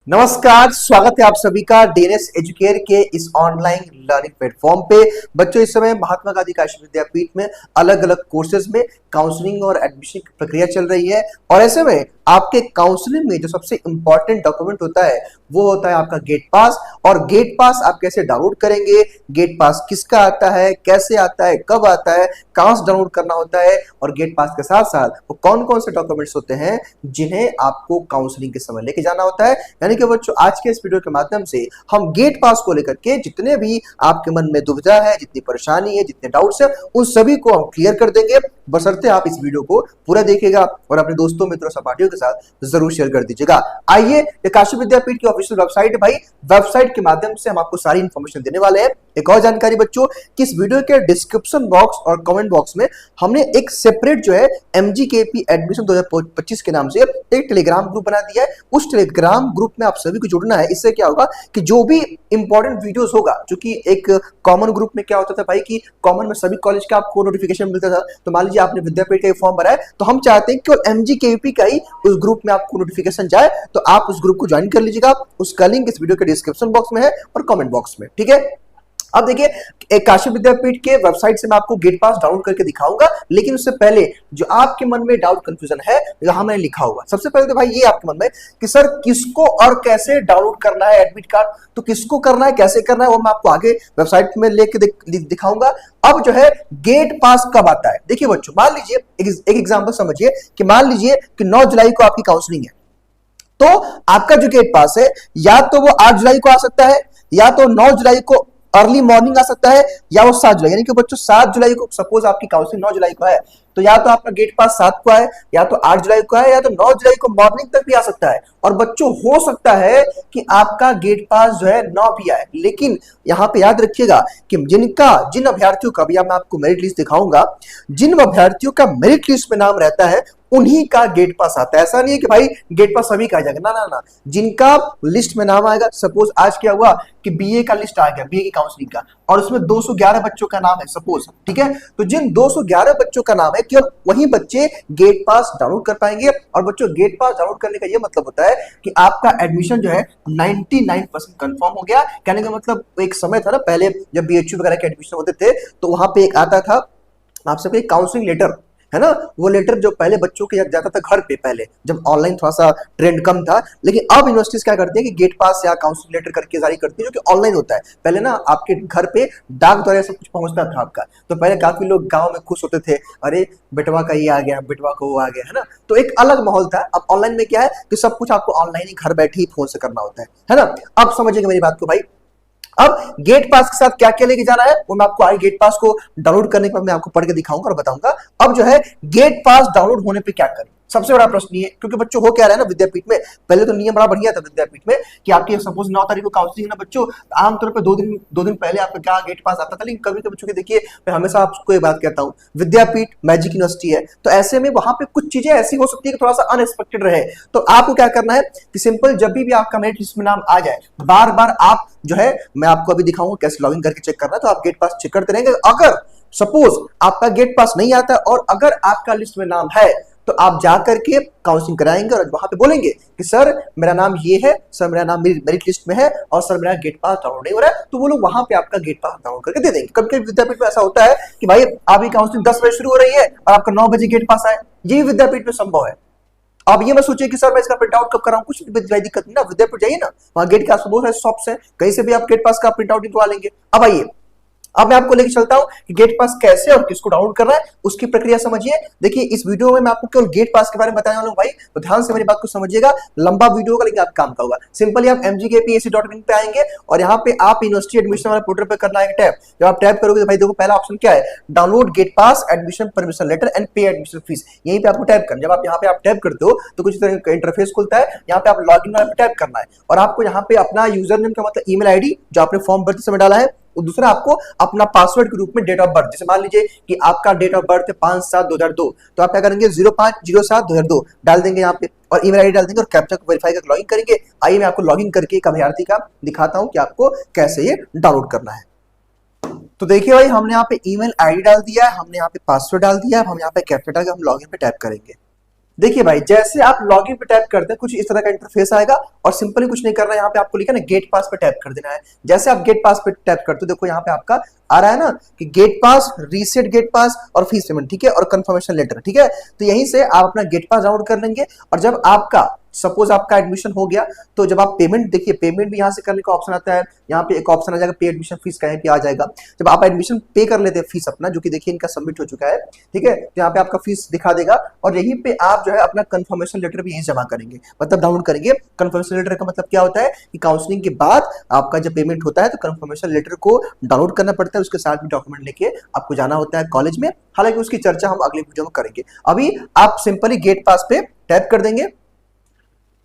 नमस्कार, स्वागत है आप सभी का डीएनएस एजुकेयर के इस ऑनलाइन लर्निंग प्लेटफॉर्म पे। बच्चों, इस समय महात्मा गांधी काशी विद्यापीठ में अलग अलग कोर्सेज में काउंसलिंग और एडमिशन की प्रक्रिया चल रही है और ऐसे में आपके काउंसलिंग में जो सबसे इंपॉर्टेंट डॉक्यूमेंट होता है वो होता है आपका गेट पास। और गेट पास आप कैसे डाउनलोड करेंगे, गेट पास किसका आता है, कैसे आता है, कब आता है, कहां से डाउनलोड करना होता है और गेट पास के साथ साथ वो कौन कौन से डॉक्यूमेंट्स होते हैं जिन्हें आपको काउंसलिंग के समय लेके जाना होता है। यानी कि बच्चों, आज के इस वीडियो के माध्यम से हम गेट पास को लेकर के जितने भी आपके मन में दुविधा है, जितनी परेशानी है, जितने डाउट्स है, उन सभी को हम क्लियर कर देंगे। बशर्ते आप इस वीडियो को पूरा देखिएगा और अपने दोस्तों, मित्रों, सहपाठियों के साथ जरूर शेयर कर दीजिएगा। आइए, काशी विद्यापीठ की ऑफिशियल वेबसाइट है भाई, वेबसाइट के माध्यम से हम आपको सारी इंफॉर्मेशन देने वाले हैं। एक और जानकारी बच्चों कि इस वीडियो के डिस्क्रिप्शन बॉक्स और कमेंट बॉक्स में हमने एक सेपरेट जो है एमजीकेपी एडमिशन 2025 के नाम से एक टेलीग्राम ग्रुप बना दिया है। उस टेलीग्राम ग्रुप में आप सभी को जुड़ना है। इससे क्या होगा कि जो भी इंपॉर्टेंट वीडियोस होगा, जो कि एक कॉमन ग्रुप में क्या होता था भाई कि कॉमन में सभी कॉलेज का आपको नोटिफिकेशन मिलता था। तो मान लीजिए आपने विद्यापीठ का फॉर्म भरा है, तो हम चाहते हैं कि एमजीकेपी का ही उस ग्रुप में आपको नोटिफिकेशन जाए, तो आप उस ग्रुप को ज्वाइन कर लीजिएगा। उसका लिंक इस वीडियो के डिस्क्रिप्शन बॉक्स में है और कमेंट बॉक्स में, ठीक है। अब देखिए, काशी विद्यापीठ के वेबसाइट से मैं आपको गेट पास डाउनलोड करके दिखाऊंगा, लेकिन उससे पहले जो आपके मन में डाउट कंफ्यूजन है यहां मैंने लिखा हुआ। सबसे पहले तो भाई ये आपके मन में कि सर किसको और कैसे डाउनलोड करना है एडमिट कार्ड, तो किसको करना है, कैसे करना है, वो मैं आपको आगे वेबसाइट में लेके दिखाऊंगा। अब जो है गेट पास कब आता है, देखिए बच्चों, मान लीजिए एक एग्जाम्पल समझिए कि मान लीजिए कि 9 जुलाई को आपकी काउंसलिंग है, तो आपका जो गेट पास है या तो वो 8 जुलाई को आ सकता है, या तो 9 जुलाई को अर्ली मॉर्निंग आ सकता है, या वो 7 जुलाई, यानी कि बच्चों 7 जुलाई को सपोज आपकी काउंसलिंग 9 जुलाई को है, तो या तो आपका गेट पास 7 को आए, या तो 8 जुलाई को आए, या तो 9 जुलाई को मॉर्निंग तक भी आ सकता है। और बच्चों हो सकता है कि आपका गेट पास जो है 9 भी आए, लेकिन यहां पे याद रखिएगा कि जिन अभ्यर्थियों का, अभी मैं आपको मेरिट लिस्ट दिखाऊंगा, जिन अभ्यर्थियों का मेरिट लिस्ट में नाम रहता है उन्हीं का गेट पास आता है। ऐसा नहीं है कि भाई गेट पास सभी का आ जाएगा, ना ना ना, जिनका लिस्ट में नाम आएगा। सपोज आज क्या हुआ कि बीए का लिस्ट आ गया, बीए की काउंसलिंग का, और उसमें 211 बच्चों का नाम है सपोज, ठीक है, तो जिन 211 बच्चों का नाम है केवल वही बच्चे गेट पास डाउनलोड कर पाएंगे। और बच्चों गेट पास डाउनलोड करने का यह मतलब होता है कि आपका एडमिशन जो है 99% कंफर्म हो गया। कहने का मतलब एक समय था ना पहले, जब बीएचयू वगैरह के एडमिशन होते थे तो वहां पे एक आता था आप सबके काउंसलिंग लेटर, है ना, वो लेटर जो पहले बच्चों के जाता था घर पे, पहले जब ऑनलाइन थोड़ा सा ट्रेंड कम था, लेकिन अब यूनिवर्सिटीज क्या करती है कि गेट पास या काउंसलिंग लेटर करके जारी करती है, जो कि ऑनलाइन होता है। पहले ना आपके घर पे डाक द्वारा सब कुछ पहुंचता था आपका, तो पहले काफी लोग गांव में खुश होते थे, अरे बेटवा का ये आ गया, बेटवा को वो आ गया, है ना, तो एक अलग माहौल था। अब ऑनलाइन में क्या है कि सब कुछ आपको ऑनलाइन ही घर बैठे ही फोन से करना होता है ना। अब समझिएगा मेरी बात को भाई। अब गेट पास के साथ क्या क्या लेके जाना है वो मैं आपको आगे गेट पास को डाउनलोड करने के बाद मैं आपको पढ़ के दिखाऊंगा और बताऊंगा। अब जो है गेट पास डाउनलोड होने पे क्या करें, सबसे बड़ा प्रश्न ये है, क्योंकि बच्चों हो क्या रहा है ना विद्यापीठ में, पहले तो नियम बड़ा बढ़िया था विद्यापीठ में कि आपकी सपोज 9 तारीख को काउंसलिंग ना बच्चों, आमतौर पर 2 दिन पहले आपका क्या गेट पास आता था। लेकिन कभी कभी बच्चों के देखिए, मैं हमेशा आपको एक बात कहता हूँ, विद्यापीठ मैजिक यूनिवर्सिटी है, तो ऐसे में वहां पे कुछ चीजें ऐसी हो सकती है कि थोड़ा सा अनएक्सपेक्टेड रहे। तो आपको क्या करना है कि सिंपल जब भी आपका मेरिट लिस्ट में नाम आ जाए, बार बार आप जो है, मैं आपको अभी दिखाऊंगा कैसे लॉगिन करके चेक करना है, तो आप गेट पास चेक करते रहेंगे। अगर सपोज आपका गेट पास नहीं आता और अगर आपका लिस्ट में नाम है, तो आप जाकर के काउंसलिंग कराएंगे और वहां पे बोलेंगे कि सर मेरा नाम ये है, सर मेरा नाम मेरिट लिस्ट में है और सर मेरा गेट पास डाउनलोड नहीं हो रहा है, तो वो लोग वहां पे आपका गेट पास डाउनलोड करके दे देंगे। कभी कभी विद्यापीठ में ऐसा होता है कि भाई आपकी काउंसलिंग 10 बजे शुरू हो रही है और आपका 9 बजे गेट पास आए, ये विद्यापीठ में संभव है। आप ये मत सोचिए कि सर मैं इसका प्रिंट आउट कब कराऊं, कुछ दिक्कत नहीं ना, विद्यापीठ जाइए ना, वहां गेट के आस बहुत सारे शॉप्स हैं, कहीं से भी आप गेट पास का प्रिंट आउट निकलवा लेंगे। अब आइए, अब मैं आपको लेके चलता हूं कि गेट पास कैसे और किसको डाउनलोड करना है, उसकी प्रक्रिया समझिए। देखिए इस वीडियो में मैं आपको केवल गेट पास के बारे में बताने वाला हूं भाई, तो ध्यान से मेरी बात को समझिएगा। लंबा वीडियो होगा लेकिन आप काम का होगा। सिंपली आप mgkpac.in पे आएंगे और यहाँ पे आप यूनिवर्सिटी एडमिशन वाले पोर्टल पे करना है टैप। जब आप टैप करोगे तो भाई देखो पहला ऑप्शन क्या है, download gate pass admission permission letter and pay admission fees, यहीं पे आपको टैप करना। जब आप यहाँ पे आप टैप करते हो तो कुछ तरह का इंटरफेस खुलता है, यहाँ पे आप लॉगिन वाले पे टैप करना है और आपको यहाँ पे अपना यूजर नेम का मतलब ईमेल आईडी जो आपने फॉर्म भरते समय डाला है, और दूसरा आपको अपना पासवर्ड के रूप में डेट ऑफ बर्थ, जैसे मान लीजिए कि आपका डेट ऑफ बर्थ है 5/7/2002, तो आप क्या करेंगे 05/07/2002 डाल देंगे यहाँ पे और ईमेल आईडी डाल देंगे और कैप्चा को वेरीफाई करके लॉगिन करेंगे। आइए मैं आपको लॉगिन करके एक अभ्यर्थी का दिखाता हूं कि आपको कैसे ये डाउनलोड करना है। तो देखिए भाई, हमने यहाँ पे ईमेल आईडी डाल दिया है, हमने यहाँ पे पासवर्ड डाल दिया है, हम यहाँ पे कैप्चा डाल के हम लॉगिन पे टैप करेंगे। देखिए भाई, जैसे आप लॉगिन पे टैप करते हैं कुछ इस तरह का इंटरफेस आएगा और सिंपली कुछ नहीं करना है, यहाँ पे आपको लिखा है ना गेट पास पे टैप कर देना है। जैसे आप गेट पास पे टैप करते हो देखो यहाँ पे आपका आ रहा है ना कि गेट पास, रीसेट गेट पास और फीस पेमेंट, ठीक है, और कंफर्मेशन लेटर, ठीक है। तो यहीं से आप अपना गेट पास डाउनलोड कर लेंगे और जब आपका सपोज आपका एडमिशन हो गया तो जब आप पेमेंट, देखिए पेमेंट भी यहाँ से करने का ऑप्शन आता है, यहाँ पे एक ऑप्शन आ जाएगा पे एडमिशन फीस, कहीं पे आ जाएगा। जब आप एडमिशन पे कर लेते हैं फीस अपना, जो कि देखिए इनका सबमिट हो चुका है, ठीक है, तो यहाँ पे आपका फीस दिखा देगा और यहीं पे आप जो है अपना कंफर्मेशन लेटर भी यहीं जमा करेंगे, मतलब डाउनलोड करेंगे। कंफर्मेशन लेटर का मतलब क्या होता है कि काउंसलिंग के बाद आपका जब पेमेंट होता है तो कंफर्मेशन लेटर को डाउनलोड करना पड़ता है, उसके साथ भी डॉक्यूमेंट लेके आपको जाना होता है कॉलेज में। हालांकि उसकी चर्चा हम अगले वीडियो में करेंगे, अभी आप सिंपली गेट पास पे टैप कर देंगे।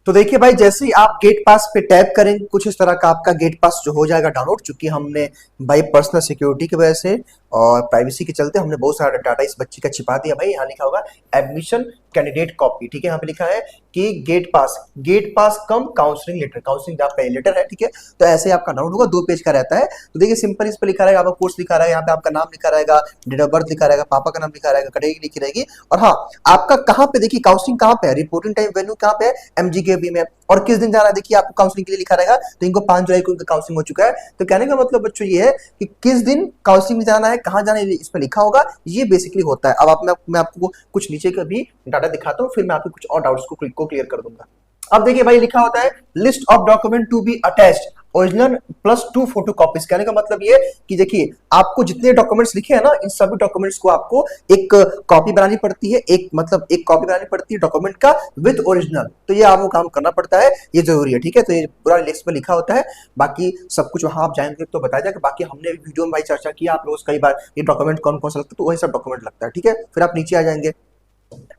तो देखिए भाई, जैसे ही आप गेट पास पे टैप करेंगे कुछ इस तरह का आपका गेट पास जो हो जाएगा डाउनलोड। चूंकि हमने भाई पर्सनल सिक्योरिटी की वजह से और प्राइवेसी के चलते हमने बहुत सारा डाटा इस बच्ची का छिपा दिया। भाई यहाँ लिखा होगा एडमिशन कैंडिडेट कॉपी, ठीक है, यहाँ पे लिखा है कि गेट पास कम काउंसलिंग लेटर, काउंसलिंग आपका लेटर है, ठीक है। तो ऐसे आपका डाउनलोड होगा, 2 पेज का रहता है। तो देखिए सिंपल इस पर लिखा रहेगा, आपका कोर्स लिखा रहेगा, यहाँ पे आपका नाम लिखा रहेगा, डेट ऑफ बर्थ लिखा रहेगा, पापा का नाम लिखा रहेगा, कैटेगरी लिखी रहेगी। और हाँ, आपका कहाँ पे देखिए काउंसलिंग कहाँ पे है, रिपोर्टिंग टाइम वेन्यू कहाँ पे है, एमजीकेबी में, और किस दिन जाना है देखिए आपको काउंसलिंग के लिए लिखा रहेगा। तो इनको 5 जुलाई को इनका काउंसलिंग हो चुका है। तो कहने का मतलब बच्चों ये है कि किस दिन काउंसलिंग में जाना है, कहाँ जाना है, इस पर लिखा होगा, ये बेसिकली होता है। अब मैं आपको कुछ नीचे का भी डाटा दिखाता हूँ, फिर मैं आपके कुछ और डाउट्स को क्लियर कर दूंगा। अब देखिए भाई, लिखा होता है list of document to be attached original plus 2 photo copies. कहने का मतलब ये कि देखिए आपको जितने डॉक्यूमेंट्स लिखे हैं ना, इन सभी डॉक्यूमेंट्स को आपको एक कॉपी बनानी पड़ती है, एक कॉपी बनानी पड़ती है डॉक्यूमेंट का विद ओरिजिनल। तो ये आपको काम करना पड़ता है, ये जरूरी है, ठीक है। तो ये पूरा लिस्ट में लिखा होता है, बाकी सब कुछ वहां आप जाएंगे तो बताया जाएगा। बाकी हमने वीडियो में भाई चर्चा किया, आप लोग कई बार ये डॉक्यूमेंट कौन कौन सा लगता है, तो वही सब डॉक्यूमेंट लगता है, ठीक है। फिर आप नीचे आ जाएंगे।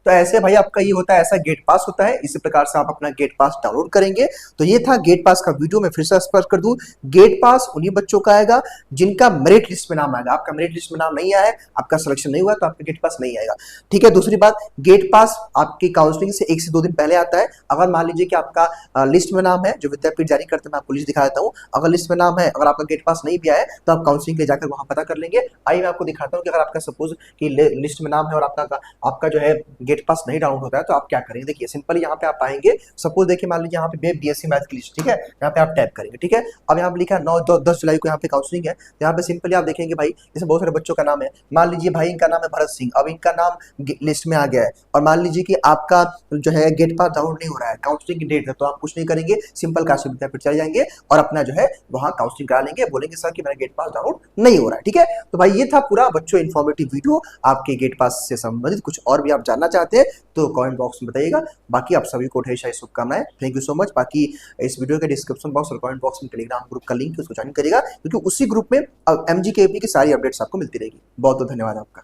तो ऐसे भाई आपका ये होता है, ऐसा गेट पास होता है। इसी प्रकार से आप अपना गेट पास डाउनलोड करेंगे। तो ये था गेट पास का वीडियो। मैं फिर से स्पष्ट कर दूं, गेट पास उन्हीं बच्चों का आएगा जिनका मेरिट लिस्ट में नाम आएगा। आपका मेरिट लिस्ट में नाम नहीं आया है, आपका सिलेक्शन नहीं हुआ, तो आपका गेट पास नहीं आएगा, ठीक है। दूसरी बात, गेट पास आपकी काउंसलिंग से 1 से 2 दिन पहले आता है। अगर मान लीजिए कि आपका लिस्ट में नाम है, जो विद्यापीठ जारी करते हैं, मैं आपको लिस्ट दिखा देता हूँ। अगर लिस्ट में नाम है, अगर आपका गेट पास नहीं भी आया है, तो आप काउंसलिंग ले जाकर वहां पता कर लेंगे। आइए मैं आपको दिखाता हूँ कि अगर आपका सपोज कि लिस्ट में नाम है और आपका जो है गेट पास नहीं डाउनलोड होता है, तो आप क्या करेंगे। देखिए सिंपली यहाँ पे आप आएंगे, सपोज देखिए मान लीजिए यहाँ पे बीएससी मैथ की लिस्ट, ठीक है, यहाँ पे आप टैप करेंगे, ठीक है। अब यहाँ पे लिखा है 9-10 जुलाई को यहाँ पे काउंसलिंग है। तो यहाँ पे सिंपली आप देखेंगे भाई, जैसे बहुत सारे बच्चों का नाम है, मान लीजिए भाई इनका नाम है भरत सिंह, अब इनका नाम लिस्ट में आ गया है, और मान लीजिए कि आपका जो है गेट पास डाउनलोड नहीं हो रहा है, काउंसलिंग की डेट है, तो आप कुछ नहीं करेंगे, सिंपल काशी विद्यापीठ चले जाएंगे और अपना जो है वहाँ काउंसलिंग करा लेंगे, बोलेंगे सर कि मेरा गेट पास डाउनलोड नहीं हो रहा है, ठीक है। तो भाई ये था पूरा बच्चों इन्फॉर्मेटिव वीडियो आपके गेट पास से संबंधित। कुछ और भी आप जानना चाहते हैं तो कमेंट बॉक्स में बताइएगा। बाकी आप सभी को ढेर सारी शुभकामनाएं, थैंक यू सो मच। बाकी इस वीडियो के डिस्क्रिप्शन बॉक्स और कमेंट बॉक्स में टेलीग्राम ग्रुप का लिंक है, उसको ज्वाइन करिएगा, क्योंकि उसी ग्रुप में एमजीकेपी की सारी अपडेट्स आपको मिलती रहेगी। बहुत बहुत धन्यवाद आपका।